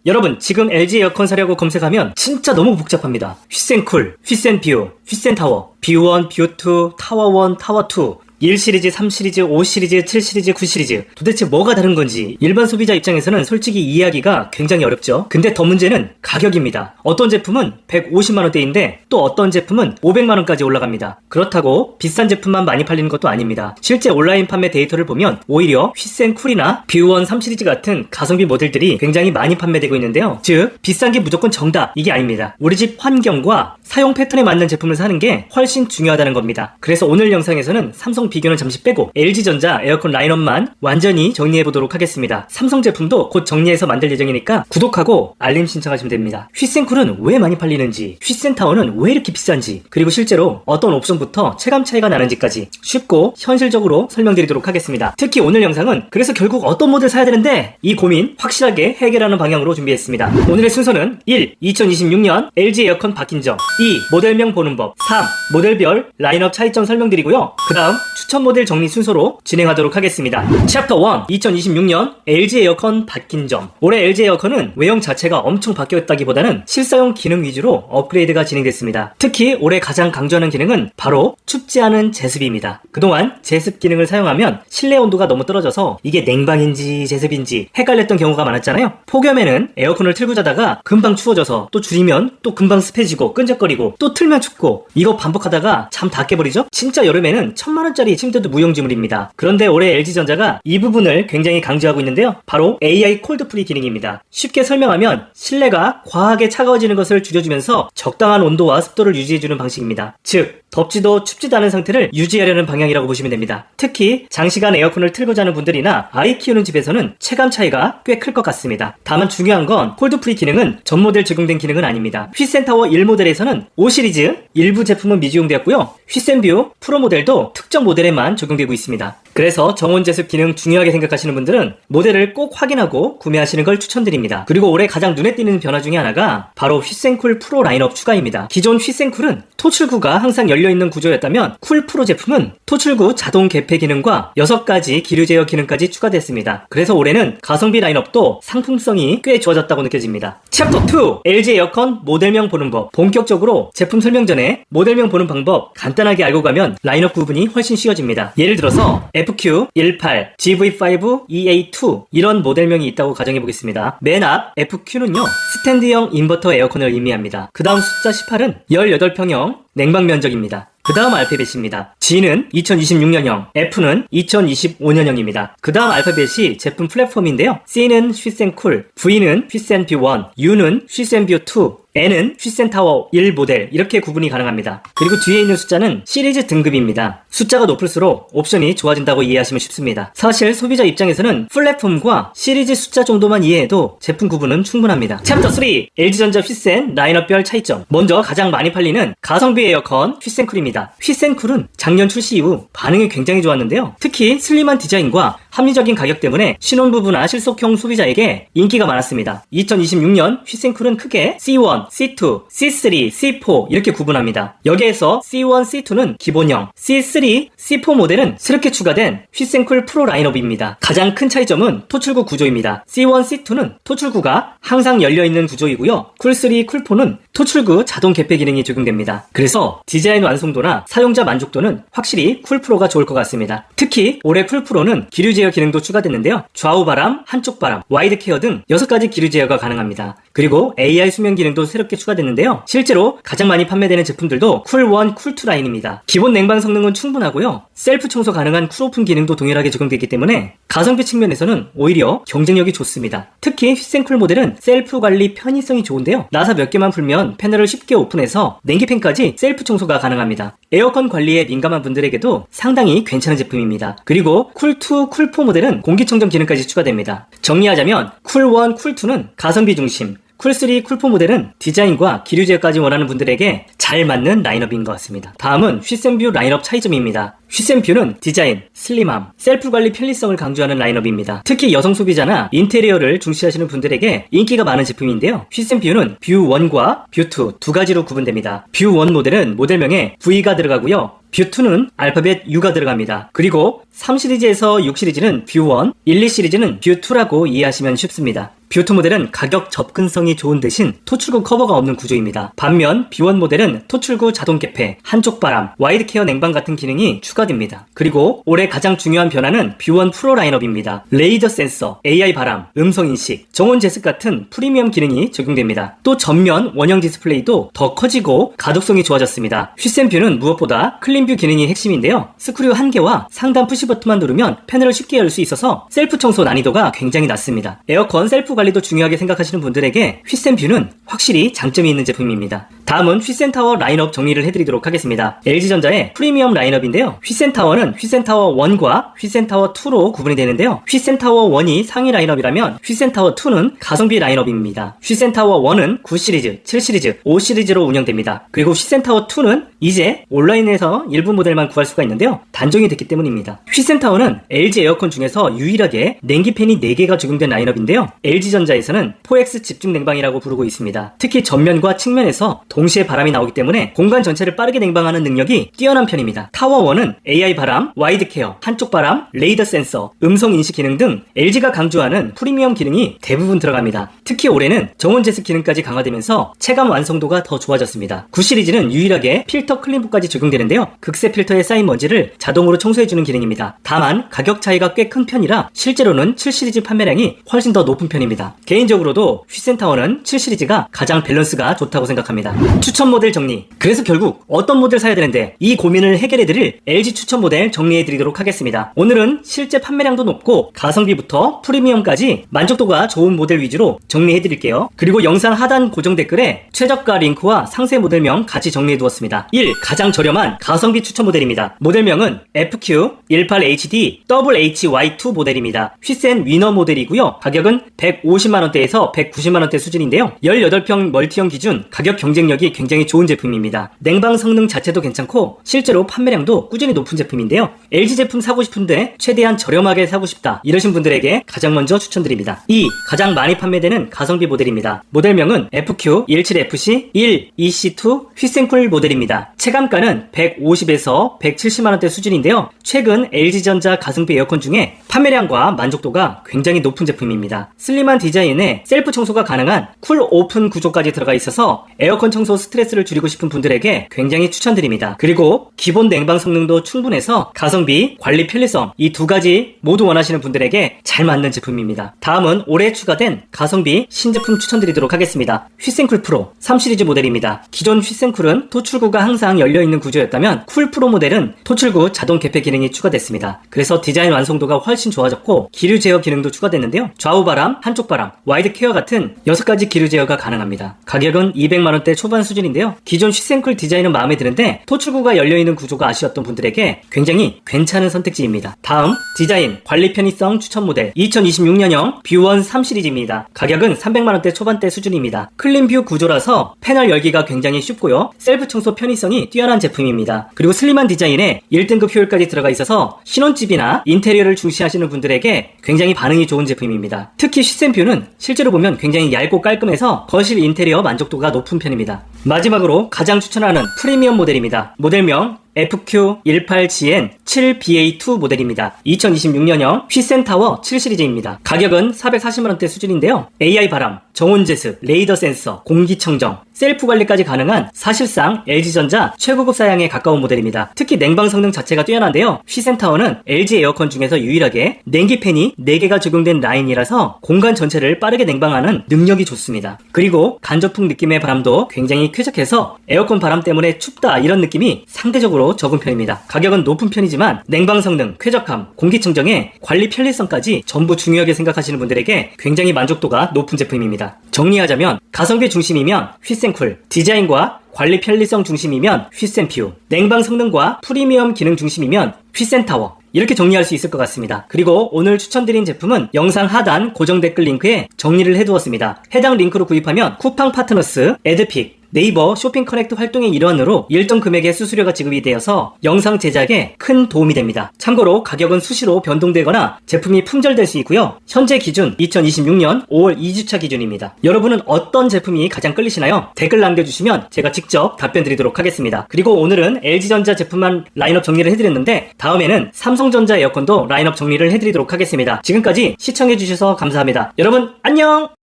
여러분 지금 LG 에어컨 사려고 검색하면 진짜 너무 복잡합니다. 휘센쿨, 휘센뷰, 휘센타워, 뷰1, 뷰2, 타워1, 타워2 1 시리즈, 3 시리즈, 5 시리즈, 7 시리즈, 9 시리즈 도대체 뭐가 다른 건지 일반 소비자 입장에서는 솔직히 이해하기가 굉장히 어렵죠. 근데 더 문제는 가격입니다. 어떤 제품은 150만원대인데 또 어떤 제품은 500만원까지 올라갑니다. 그렇다고 비싼 제품만 많이 팔리는 것도 아닙니다. 실제 온라인 판매 데이터를 보면 오히려 휘센쿨이나 뷰1 3 시리즈 같은 가성비 모델들이 굉장히 많이 판매되고 있는데요. 즉 비싼 게 무조건 정답 이게 아닙니다. 우리 집 환경과 사용 패턴에 맞는 제품을 사는 게 훨씬 중요하다는 겁니다. 그래서 오늘 영상에서는 삼성 비교는 잠시 빼고 LG전자 에어컨 라인업만 완전히 정리해보도록 하겠습니다. 삼성 제품도 곧 정리해서 만들 예정이니까 구독하고 알림 신청하시면 됩니다. 휘센쿨은 왜 많이 팔리는지, 휘센타워는 왜 이렇게 비싼지, 그리고 실제로 어떤 옵션부터 체감 차이가 나는지까지 쉽고 현실적으로 설명드리도록 하겠습니다. 특히 오늘 영상은 그래서 결국 어떤 모델 사야 되는데 이 고민 확실하게 해결하는 방향으로 준비했습니다. 오늘의 순서는 1. 2026년 LG 에어컨 바뀐 점, 2. 모델명 보는 법, 3. 모델별 라인업 차이점 설명드리고요. 그 다음 추천 모델 정리 순서로 진행하도록 하겠습니다. 챕터 1 2026년 LG 에어컨 바뀐 점. 올해 LG 에어컨은 외형 자체가 엄청 바뀌었다기보다는 실사용 기능 위주로 업그레이드가 진행됐습니다. 특히 올해 가장 강조하는 기능은 바로 춥지 않은 제습입니다. 그동안 제습 기능을 사용하면 실내 온도가 너무 떨어져서 이게 냉방인지 제습인지 헷갈렸던 경우가 많았잖아요. 폭염에는 에어컨을 틀고 자다가 금방 추워져서 또 줄이면 또 금방 습해지고 끈적거리고 또 틀면 춥고 이거 반복하다가 잠 다 깨버리죠? 진짜 여름에는 1000만원짜리 침대도 무용지물입니다. 그런데 올해 LG전자가 이 부분을 굉장히 강조하고 있는데요. 바로 AI 콜드프리 기능입니다. 쉽게 설명하면 실내가 과하게 차가워지는 것을 줄여주면서 적당한 온도와 습도를 유지해주는 방식입니다. 즉 덥지도 춥지도 않은 상태를 유지하려는 방향이라고 보시면 됩니다. 특히 장시간 에어컨을 틀고 자는 분들이나 아이 키우는 집에서는 체감 차이가 꽤 클 것 같습니다. 다만 중요한 건 콜드프리 기능은 전 모델 적용된 기능은 아닙니다. 휘센타워 1모델에서는 5 시리즈 일부 제품은 미적용되었고요. 휘센뷰 프로 모델도 특정 모델에만 적용되고 있습니다. 그래서 정온 제습 기능 중요하게 생각하시는 분들은 모델을 꼭 확인하고 구매하시는 걸 추천드립니다. 그리고 올해 가장 눈에 띄는 변화 중에 하나가 바로 휘센쿨 프로 라인업 추가입니다. 기존 휘센쿨은 토출구가 항상 열려있는 구조였다면 쿨 프로 제품은 토출구 자동 개폐 기능과 6가지 기류 제어 기능까지 추가됐습니다. 그래서 올해는 가성비 라인업도 상품성이 꽤 좋아졌다고 느껴집니다. 챕터 2 LG 에어컨 모델명 보는 법. 본격적으로 제품 설명 전에 모델명 보는 방법 간단하게 알고 가면 라인업 구분이 훨씬 쉬워집니다. 예를 들어서 FQ18, GV5, EA2 이런 모델명이 있다고 가정해보겠습니다. 맨 앞 FQ는요 스탠드형 인버터 에어컨을 의미합니다. 그 다음 숫자 18은 18평형 냉방 면적입니다. 그 다음 알파벳입니다. G는 2026년형, F는 2025년형입니다. 그 다음 알파벳이 제품 플랫폼인데요. C는 휘센쿨, V는 휘센뷰1, U는 휘센뷰2, N은 휘센타워 1 모델 이렇게 구분이 가능합니다. 그리고 뒤에 있는 숫자는 시리즈 등급입니다. 숫자가 높을수록 옵션이 좋아진다고 이해하시면 쉽습니다. 사실 소비자 입장에서는 플랫폼과 시리즈 숫자 정도만 이해해도 제품 구분은 충분합니다. 챕터 3 LG전자 휘센 라인업별 차이점. 먼저 가장 많이 팔리는 가성비 에어컨 휘센쿨입니다. 휘센쿨은 작년 출시 이후 반응이 굉장히 좋았는데요. 특히 슬림한 디자인과 합리적인 가격 때문에 신혼부부나 실속형 소비자에게 인기가 많았습니다. 2026년 휘센쿨은 크게 C1, C2, C3, C4 이렇게 구분합니다. 여기에서 C1, C2는 기본형, C3, C4 모델은 새롭게 추가된 휘센쿨 프로 라인업입니다. 가장 큰 차이점은 토출구 구조입니다. C1, C2는 토출구가 항상 열려있는 구조이고요. 쿨3, 쿨4는 토출구 자동 개폐 기능이 적용됩니다. 그래서 디자인 완성도나 사용자 만족도는 확실히 쿨프로가 좋을 것 같습니다. 특히 올해 쿨프로는 기류 제어 기능도 추가됐는데요. 좌우 바람, 한쪽 바람, 와이드 케어 등 6가지 기류 제어가 가능합니다. 그리고 AI 수면 기능도 새롭게 추가됐는데요. 실제로 가장 많이 판매되는 제품들도 쿨1, 쿨2 라인입니다. 기본 냉방 성능은 충분하고요. 셀프 청소 가능한 쿨오픈 기능도 동일하게 적용되기 때문에 가성비 측면에서는 오히려 경쟁력이 좋습니다. 특히 휘센쿨 모델은 셀프 관리 편의성이 좋은데요. 나사 몇 개만 풀면 패널을 쉽게 오픈해서 냉기팬까지 셀프 청소가 가능합니다. 에어컨 관리에 민감한 분들에게도 상당히 괜찮은 제품입니다. 그리고 쿨2, 쿨4 모델은 공기청정 기능까지 추가됩니다. 정리하자면 쿨1, 쿨2는 가성비 중심, 쿨3, 쿨4 모델은 디자인과 기류 제어까지 원하는 분들에게 잘 맞는 라인업인 것 같습니다. 다음은 휘센뷰 라인업 차이점입니다. 휘센뷰는 디자인, 슬림함, 셀프 관리 편리성을 강조하는 라인업입니다. 특히 여성 소비자나 인테리어를 중시하시는 분들에게 인기가 많은 제품인데요. 휘센뷰는 뷰1과 뷰2 두 가지로 구분됩니다. 뷰1 모델은 모델명에 V가 들어가고요. 뷰2는 알파벳 U가 들어갑니다. 그리고 3 시리즈에서 6 시리즈는 뷰 1, 1, 2 시리즈는 뷰 2라고 이해하시면 쉽습니다. 뷰2 모델은 가격 접근성이 좋은 대신 토출구 커버가 없는 구조입니다. 반면 뷰1 모델은 토출구 자동 개폐, 한쪽 바람, 와이드 케어 냉방 같은 기능이 추가됩니다. 그리고 올해 가장 중요한 변화는 뷰1 프로 라인업입니다. 레이더 센서, AI 바람, 음성 인식, 정온 제습 같은 프리미엄 기능이 적용됩니다. 또 전면 원형 디스플레이도 더 커지고 가독성이 좋아졌습니다. 휘센뷰는 무엇보다 클린뷰 기능이 핵심인데요. 스크류 1개와 상단 푸시 버튼만 누르면 패널을 쉽게 열 수 있어서 셀프 청소 난이도가 굉장히 낮습니다. 에어컨 셀프 관리도 중요하게 생각하시는 분들에게 휘센뷰는 확실히 장점이 있는 제품입니다. 다음은 휘센타워 라인업 정리를 해드리도록 하겠습니다. LG전자의 프리미엄 라인업인데요. 휘센타워는 휘센타워 1과 휘센타워 2로 구분이 되는데요. 휘센타워 1이 상위 라인업이라면 휘센타워 2는 가성비 라인업입니다. 휘센타워 1은 9 시리즈, 7 시리즈, 5 시리즈로 운영됩니다. 그리고 휘센타워 2는 이제 온라인에서 일부 모델만 구할 수가 있는데요. 단종이 됐기 때문입니다. 휘센타워는 LG 에어컨 중에서 유일하게 냉기팬이 4개가 적용된 라인업인데요. LG전자에서는 4X 집중 냉방이라고 부르고 있습니다. 특히 전면과 측면에서 동시에 바람이 나오기 때문에 공간 전체를 빠르게 냉방하는 능력이 뛰어난 편입니다. 타워1은 AI 바람, 와이드 케어, 한쪽 바람, 레이더 센서, 음성 인식 기능 등 LG가 강조하는 프리미엄 기능이 대부분 들어갑니다. 특히 올해는 정온 제습 기능까지 강화되면서 체감 완성도가 더 좋아졌습니다. 9 시리즈는 유일하게 필터 클린부까지 적용되는데요. 극세 필터에 쌓인 먼지를 자동으로 청소해주는 기능입니다. 다만 가격 차이가 꽤 큰 편이라 실제로는 7 시리즈 판매량이 훨씬 더 높은 편입니다. 개인적으로도 휘센타워는 7 시리즈가 가장 밸런스가 좋다고 생각합니다. 추천 모델 정리. 그래서 결국 어떤 모델 사야 되는데 이 고민을 해결해드릴 LG 추천 모델 정리해드리도록 하겠습니다. 오늘은 실제 판매량도 높고 가성비부터 프리미엄까지 만족도가 좋은 모델 위주로 정리해드릴게요. 그리고 영상 하단 고정 댓글에 최저가 링크와 상세 모델명 같이 정리해두었습니다. 1. 가장 저렴한 가성비 추천 모델입니다. 모델명은 FQ18HD WHY2 모델입니다. 휘센 위너 모델이고요. 가격은 150만원대에서 190만원대 수준인데요. 18평 멀티형 기준 가격 경쟁력이 굉장히 좋은 제품입니다. 냉방 성능 자체도 괜찮고 실제로 판매량도 꾸준히 높은 제품인데요. LG 제품 사고 싶은데 최대한 저렴하게 사고 싶다 이러신 분들에게 가장 먼저 추천드립니다. 2. 가장 많이 판매되는 가성비 모델입니다. 모델명은 FQ17FC1EC2 휘센쿨 모델입니다. 체감가는 150에서 170만원대 수준인데요. 최근 LG전자 가성비 에어컨 중에 판매량과 만족도가 굉장히 높은 제품입니다. 슬림한 디자인에 셀프 청소가 가능한 쿨 오픈 구조까지 들어가 있어서 에어컨 청소 스트레스를 줄이고 싶은 분들에게 굉장히 추천드립니다. 그리고 기본 냉방 성능도 충분해서 가성비, 관리 편리성 이 두 가지 모두 원하시는 분들에게 잘 맞는 제품입니다. 다음은 올해 추가된 가성비 신제품 추천드리도록 하겠습니다. 휘센쿨 프로 3 시리즈 모델입니다. 기존 휘센쿨은 토출구가 항상 열려있는 구조였다면 쿨 프로 모델은 토출구 자동 개폐 기능이 추가됐습니다. 그래서 디자인 완성도가 훨씬 좋아졌고 기류 제어 기능도 추가됐는데요. 좌우 바람, 한쪽 바람, 와이드 케어 같은 6가지 기류 제어가 가능합니다. 가격은 200만원대 초반 수준인데요. 기존 휘센쿨 디자인은 마음에 드는데 토출구가 열려있는 구조가 아쉬웠던 분들에게 굉장히 괜찮은 선택지입니다. 다음 디자인, 관리 편의성 추천 모델 2026년형 뷰1 3 시리즈입니다. 가격은 300만원대 초반대 수준입니다. 클린뷰 구조라서 패널 열기가 굉장히 쉽고요. 셀프 청소 편의성이 뛰어난 제품입니다. 그리고 슬림한 디자인에 1등급 효율까지 들어가 있어서 신혼집이나 인테리어를 중시하시는 분들에게 굉장히 반응이 좋은 제품입니다. 특히 휘센뷰는 실제로 보면 굉장히 얇고 깔끔해서 거실 인테리어 만족도가 높은 편입니다. 마지막으로 가장 추천하는 프리미엄 모델입니다. 모델명 FQ18GN7BA2 모델입니다. 2026년형 휘센타워 7 시리즈입니다. 가격은 440만원대 수준인데요. AI 바람, 정온 제습, 레이더 센서, 공기청정, 셀프 관리까지 가능한 사실상 LG전자 최고급 사양에 가까운 모델입니다. 특히 냉방 성능 자체가 뛰어난데요. 휘센타워는 LG 에어컨 중에서 유일하게 냉기팬이 4개가 적용된 라인이라서 공간 전체를 빠르게 냉방하는 능력이 좋습니다. 그리고 간접풍 느낌의 바람도 굉장히 쾌적해서 에어컨 바람 때문에 춥다 이런 느낌이 상대적으로 적은 편입니다. 가격은 높은 편이지만 냉방 성능, 쾌적함, 공기청정에 관리 편리성까지 전부 중요하게 생각하시는 분들에게 굉장히 만족도가 높은 제품입니다. 정리하자면 가성비 중심이면 휘센쿨, 디자인과 관리 편리성 중심이면 휘센뷰, 냉방 성능과 프리미엄 기능 중심이면 휘센타워 이렇게 정리할 수 있을 것 같습니다. 그리고 오늘 추천드린 제품은 영상 하단 고정 댓글 링크에 정리를 해두었습니다. 해당 링크로 구입하면 쿠팡 파트너스, 에드픽, 네이버 쇼핑 커넥트 활동의 일환으로 일정 금액의 수수료가 지급이 되어서 영상 제작에 큰 도움이 됩니다. 참고로 가격은 수시로 변동되거나 제품이 품절될 수 있고요. 현재 기준 2026년 5월 2주차 기준입니다. 여러분은 어떤 제품이 가장 끌리시나요? 댓글 남겨주시면 제가 직접 답변 드리도록 하겠습니다. 그리고 오늘은 LG전자 제품만 라인업 정리를 해드렸는데 다음에는 삼성전자 에어컨도 라인업 정리를 해드리도록 하겠습니다. 지금까지 시청해주셔서 감사합니다. 여러분 안녕!